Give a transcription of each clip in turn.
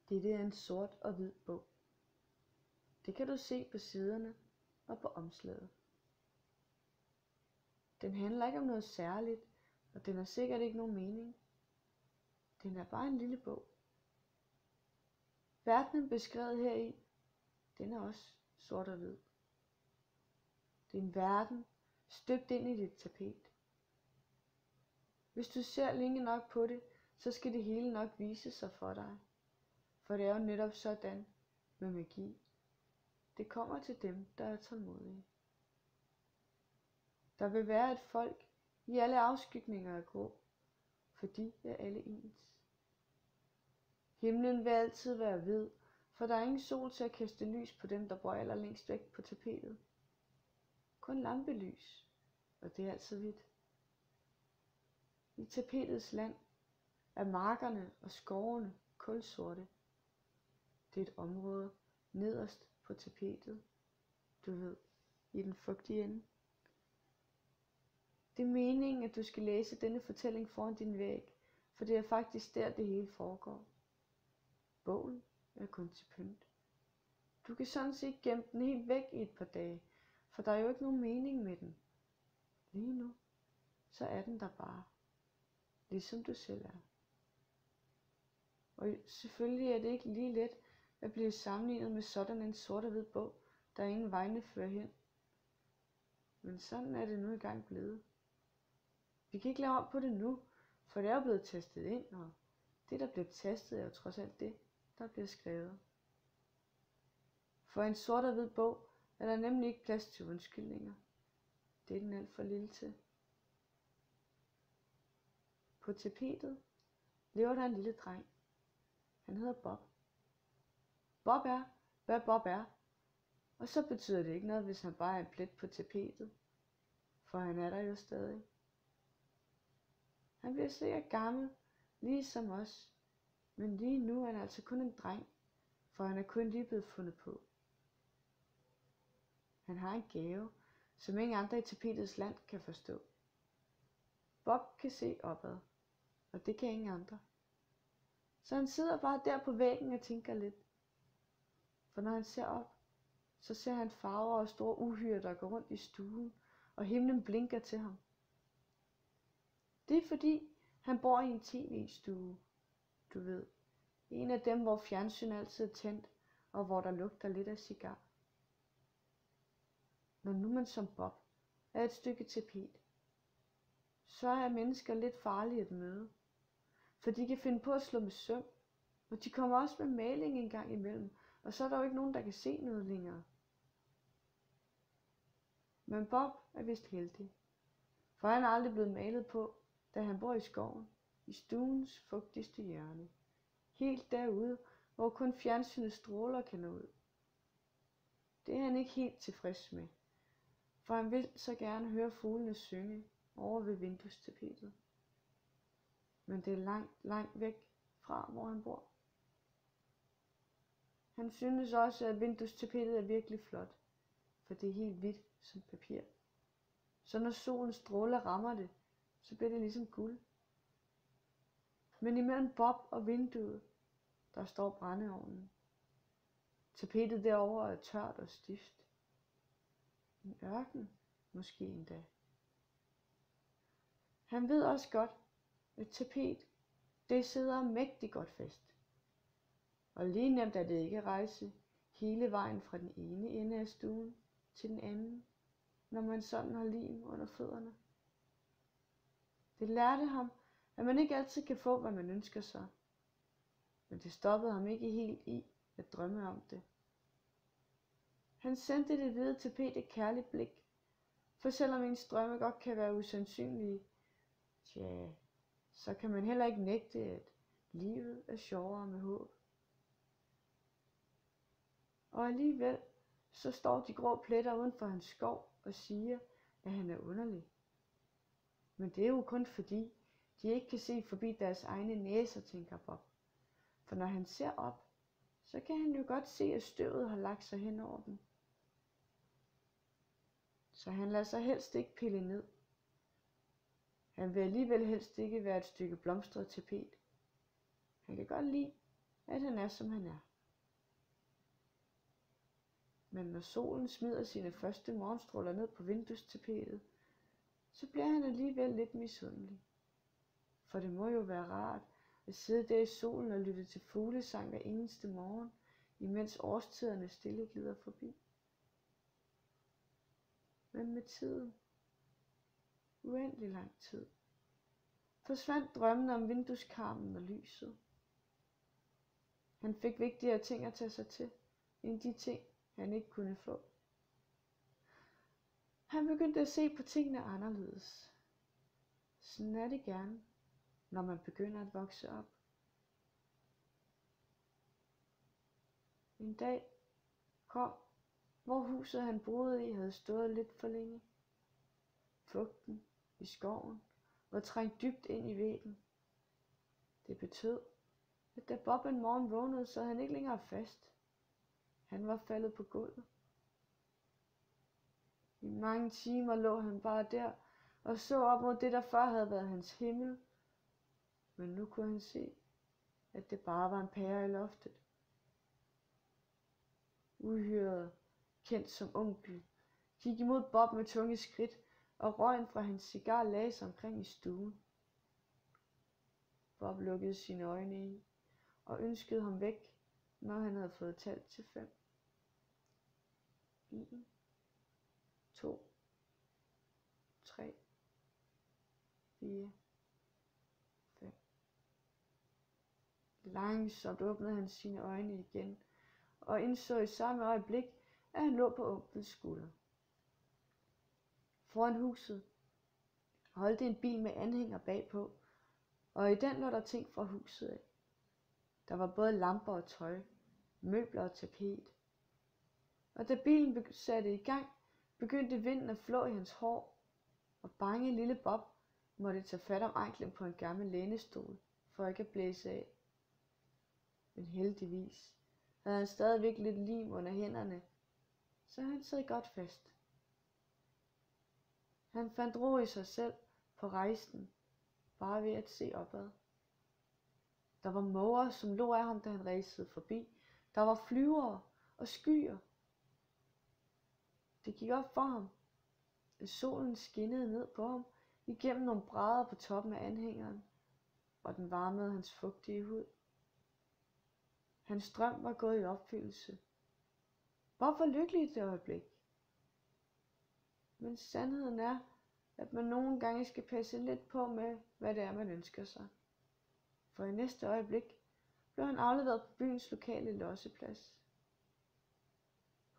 Dette er en sort og hvid bog. Det kan du se på siderne og på omslaget. Den handler ikke om noget særligt, og den har sikkert ikke nogen mening. Den er bare en lille bog. Verdenen beskrevet heri, den er også sort og hvid. Det er en verden støbt ind i dit tapet. Hvis du ser længe nok på det, så skal det hele nok vise sig for dig. For det er jo netop sådan med magi. Det kommer til dem, der er tålmodige. Der vil være et folk i alle afskygninger af grå, for de er alle ens. Himlen vil altid være hvid, for der er ingen sol til at kaste lys på dem, der bor allerlængst væk på tapetet. Kun lampelys, og det er altid hvidt. I tapetets land er markerne og skovene kulsorte. Det er et område nederst på tapetet, du ved, i den fugtige ende. Det er meningen, at du skal læse denne fortælling foran din væg, for det er faktisk der, det hele foregår. Bogen er kun til pynt. Du kan sådan set gemme den helt væk i et par dage, for der er jo ikke nogen mening med den. Lige nu, så er den der bare, ligesom du selv er. Og selvfølgelig er det ikke lige let at blive sammenlignet med sådan en sort og hvid bog, der ingen vegne fører hen. Men sådan er det nu engang blevet. Vi kan ikke lave om på det nu, for det er jo blevet tastet ind, og det, der bliver tastet, er jo trods alt det, der bliver skrevet. For en sort og hvid bog er der nemlig ikke plads til undskyldninger. Det er den alt for lille til. På tapetet lever der en lille dreng. Han hedder Bob. Bob er, hvad Bob er, og så betyder det ikke noget, hvis han bare er en plet på tapetet, for han er der jo stadig. Han bliver sikkert gammel, ligesom os, men lige nu er han altså kun en dreng, for han er kun lige blevet fundet på. Han har en gave, som ingen andre i tapetets land kan forstå. Bob kan se opad, og det kan ingen andre. Så han sidder bare der på væggen og tænker lidt. For når han ser op, så ser han farver og store uhyrer, der går rundt i stuen, og himlen blinker til ham. Det er fordi, han bor i en tv-stue, du ved. En af dem, hvor fjernsyn altid er tændt, og hvor der lugter lidt af cigar. Når nu man som Bob er et stykke tapet, så er mennesker lidt farlige at møde. For de kan finde på at slå med søm, og de kommer også med maling en gang imellem, og så er der jo ikke nogen, der kan se noget længere. Men Bob er vist heldig, for han er aldrig blevet malet på, da han bor i skoven, i stuens fugtigste hjørne. Helt derude, hvor kun fjernsynets stråler kan nå ud. Det er han ikke helt tilfreds med, for han vil så gerne høre fuglene synge over ved vinduestapetet. Men det er langt, langt væk fra, hvor han bor. Han synes også, at vinduestapetet er virkelig flot, for det er helt hvidt som papir. Så når solens stråler rammer det, så bliver det ligesom guld. Men imellem Bob og vinduet, der står brændeovnen. Tapetet derovre er tørt og stift. En ørken, måske endda. Han ved også godt, at tapet, det sidder mægtig godt fast. Og lige nemt er det ikke at rejse hele vejen fra den ene ende af stuen til den anden, når man sådan har lim under fødderne. Det lærte ham, at man ikke altid kan få, hvad man ønsker sig. Men det stoppede ham ikke helt i at drømme om det. Han sendte det hvide tapet et kærligt blik, for selvom ens drømme godt kan være usandsynlige, så kan man heller ikke nægte, at livet er sjovere med håb. Og alligevel, så står de grå pletter uden for hans skov og siger, at han er underlig. Men det er jo kun fordi, de ikke kan se forbi deres egne næser, tænker Bob. For når han ser op, så kan han jo godt se, at støvet har lagt sig hen over dem. Så han lader sig helst ikke pille ned. Han vil alligevel helst ikke være et stykke blomstret tapet. Han kan godt lide at han er, som han er. Men når solen smider sine første morgenstråler ned på vinduestapetet, så bliver han alligevel lidt misundelig. For det må jo være rart at sidde der i solen og lytte til fuglesang hver eneste morgen, imens årstiderne stille glider forbi. Men med tiden, uendelig lang tid, forsvandt drømmen om vindueskarmen og lyset. Han fik vigtigere ting at tage sig til, end de ting, han ikke kunne få. Han begyndte at se på tingene anderledes. Sådan er det gerne, når man begynder at vokse op. En dag kom, hvor huset han boede i havde stået lidt for længe. Fugten i skoven var trængt dybt ind i væggen. Det betød, at da Bob en morgen vågnede, så han ikke længere fast. Han var faldet på gulvet. I mange timer lå han bare der og så op mod det, der før havde været hans himmel. Men nu kunne han se, at det bare var en pære i loftet. Uhyret, kendt som onkel, gik imod Bob med tunge skridt, og røgen fra hans cigar lagde sig omkring i stuen. Bob lukkede sine øjne i og ønskede ham væk, når han havde fået talt til 5. 1, 2, 3, 4, 5. Langsomt åbnede han sine øjne igen og indså i samme øjeblik, at han lå på onklens skulder. Foran huset holdte en bil med anhænger bagpå, og i den lå der ting fra huset af. Der var både lamper og tøj, møbler og tapet. Og da bilen satte i gang, begyndte vinden at flå i hans hår, og bange lille Bob måtte tage fat om anklen på en gammel lænestol, for ikke at blæse af. Men heldigvis havde han stadigvæk lidt lim under hænderne, så han sad godt fast. Han fandt ro i sig selv på rejsen, bare ved at se opad. Der var måger, som lå af ham, da han racede forbi. Der var flyvere og skyer. Det gik op for ham, at solen skinnede ned på ham igennem nogle brædder på toppen af anhængeren, og den varmede hans fugtige hud. Hans drøm var gået i opfyldelse. Bob var lykkelig i det øjeblik. Men sandheden er, at man nogle gange skal passe lidt på med, hvad det er, man ønsker sig. For i næste øjeblik blev han afleveret på byens lokale losseplads.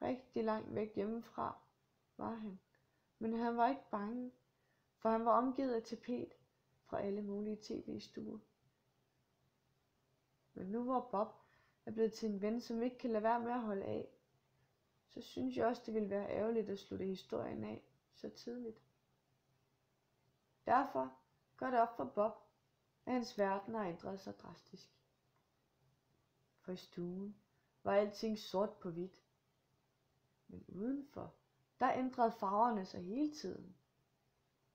Rigtig langt væk hjemmefra var han, men han var ikke bange, for han var omgivet af tapet fra alle mulige tv-stuer. Men nu hvor Bob er blevet til en ven, som ikke kan lade være med at holde af, så synes jeg også, det ville være ærgerligt at slutte historien af så tidligt. Derfor går det op for Bob, at hans verden har ændret sig drastisk. For i stuen var alting sort på hvidt. Men udenfor, der ændrede farverne sig hele tiden.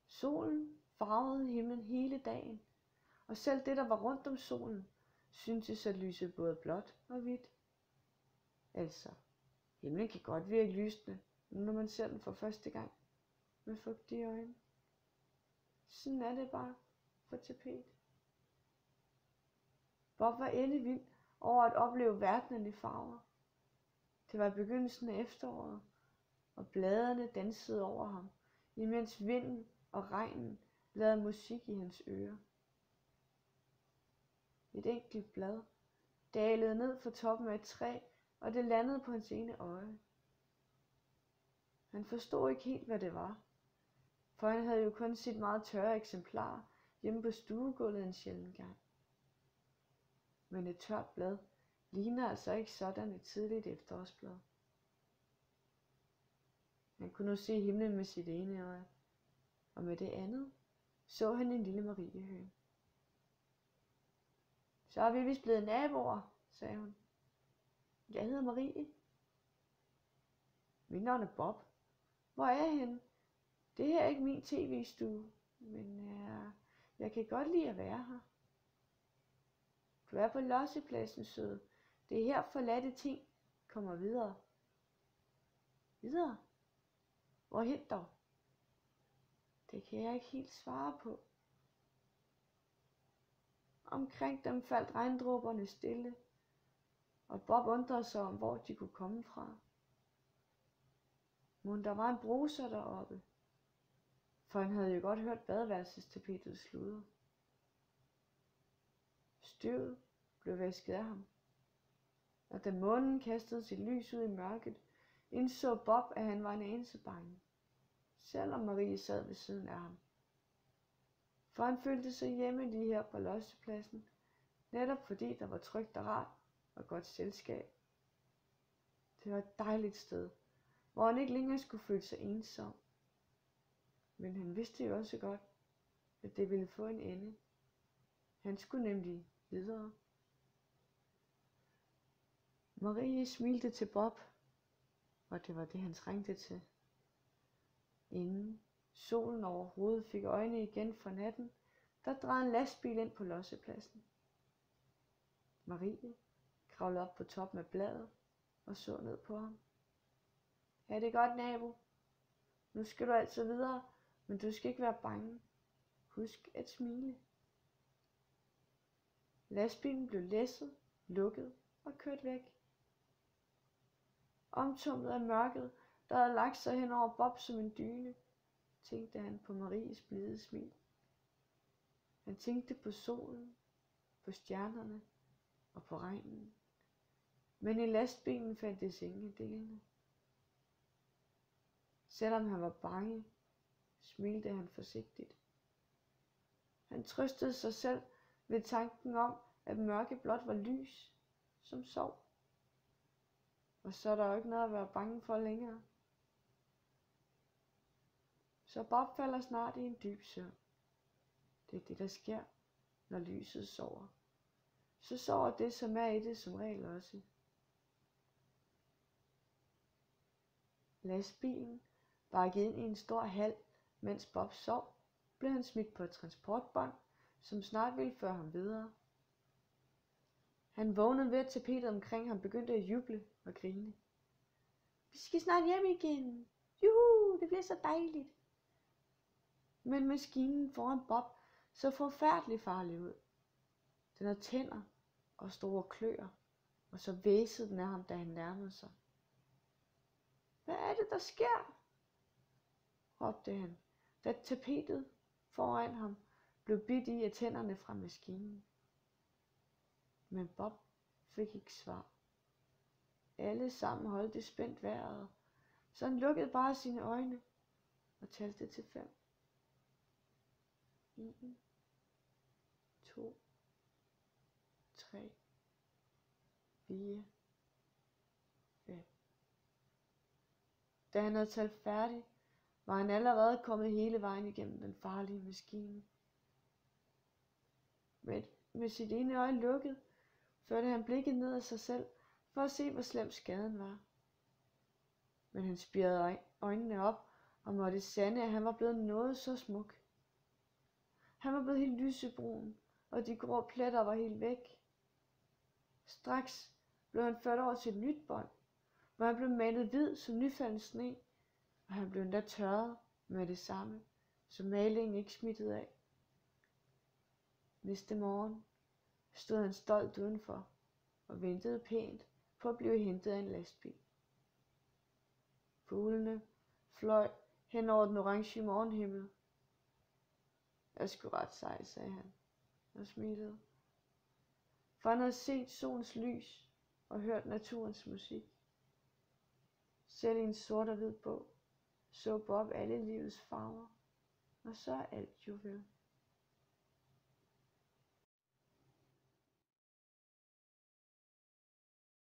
Solen farvede himlen hele dagen, og selv det, der var rundt om solen, syntes at lyse både blåt og hvidt. Altså, himlen kan godt virke lysende, når man ser den for første gang med fugtige øjne. Sådan er det bare for tapet. Bob var ellevild over at opleve verdenen i farver. Det var begyndelsen af efteråret, og bladene dansede over ham, imens vinden og regnen lavede musik i hans ører. Et enkelt blad dalede ned fra toppen af et træ, og det landede på hans ene øje. Han forstod ikke helt, hvad det var, for han havde jo kun set meget tørre eksemplarer hjemme på stuegulvet en sjælden gang. Men et tørt blad ligner altså ikke sådan et tidligt efterårsblad. Han kunne nu se himlen med sit ene øje, og med det andet så han en lille mariehøne. Så er vi vist blevet naboer, sagde hun. Jeg hedder Marie. Mit navn er Bob. Hvor er jeg henne? Det her er ikke min tv-stue, men jeg kan godt lide at være her. Du er på lossepladsen, søde. Det er her forladte ting kommer videre. Videre? Hvorhen dog? Det kan jeg ikke helt svare på. Omkring dem faldt regndråberne stille, og Bob undrede sig om, hvor de kunne komme fra. Mon der var en bruser deroppe, for han havde jo godt hørt badeværelsestapetet sludre. Støvet blev vasket af ham, og da månen kastede sit lys ud i mørket, indså Bob, at han var en anelse bange, selvom Marie sad ved siden af ham. For han følte sig hjemme lige her på lossepladsen, netop fordi der var trygt og rart og godt selskab. Det var et dejligt sted, hvor han ikke længere skulle føle sig ensom. Men han vidste jo også godt, at det ville få en ende. Han skulle nemlig videre. Marie smilte til Bob, og det var det, han trængte til. Inden solen overhovedet fik øjne igen for natten, der drejede en lastbil ind på lossepladsen. Marie kravlede op på toppen af bladet og så ned på ham. Ja, det er godt, nabo. Nu skal du altså videre, men du skal ikke være bange. Husk at smile. Lastbilen blev læsset, lukket og kørt væk. Omtumlet af mørket, der havde lagt sig hen over Bob som en dyne, tænkte han på Maries blide smil. Han tænkte på solen, på stjernerne og på regnen. Men i lastbilen fandtes ingen af delene. Selvom han var bange, smilte han forsigtigt. Han trøstede sig selv ved tanken om, at mørket blot var lys, som sov. Og så er der jo ikke noget at være bange for længere. Så Bob falder snart i en dyb søvn. Det er det, der sker, når lyset sover. Så sover det, som er i det, som regel også. Lastbilen bakkede ind i en stor hal, mens Bob sov, blev han smidt på et transportbånd, som snart ville føre ham videre. Han vågnede ved, at tapetet omkring ham begyndte at juble og grine. Vi skal snart hjem igen. Juhu, det bliver så dejligt. Men maskinen foran Bob så forfærdeligt farlig ud. Den havde tænder og store kløer, og så hvæsede den af ham, da han nærmede sig. Hvad er det, der sker? Råbte han, da tapetet foran ham blev bidt i af tænderne fra maskinen. Men Bob fik ikke svar. Alle sammen holdt det spændt vejret, så han lukkede bare sine øjne og talte til 5. 1, 2, 3, 4, 5. Da han havde talt færdig, var han allerede kommet hele vejen igennem den farlige maskine. Med sit ene øje lukket, førte han blikket ned af sig selv, for at se, hvor slem skaden var. Men han spirede øjnene op, og måtte sande, at han var blevet noget så smuk. Han var blevet helt lysebrun, og de grå pletter var helt væk. Straks blev han ført over til et nyt bånd, hvor han blev malet hvid som nyfalden sne, og han blev endda tørret med det samme, så malingen ikke smittede af. Næste morgen stod han stolt udenfor og ventede pænt på at blive hentet af en lastbil. Fuglene fløj hen over den orange morgenhimmel. Jeg skulle ret sej, sagde han og smilede. For han havde set solens lys og hørt naturens musik. Selv i en sort og hvid bog så Bob alle livets farver, og så er alt jo vel.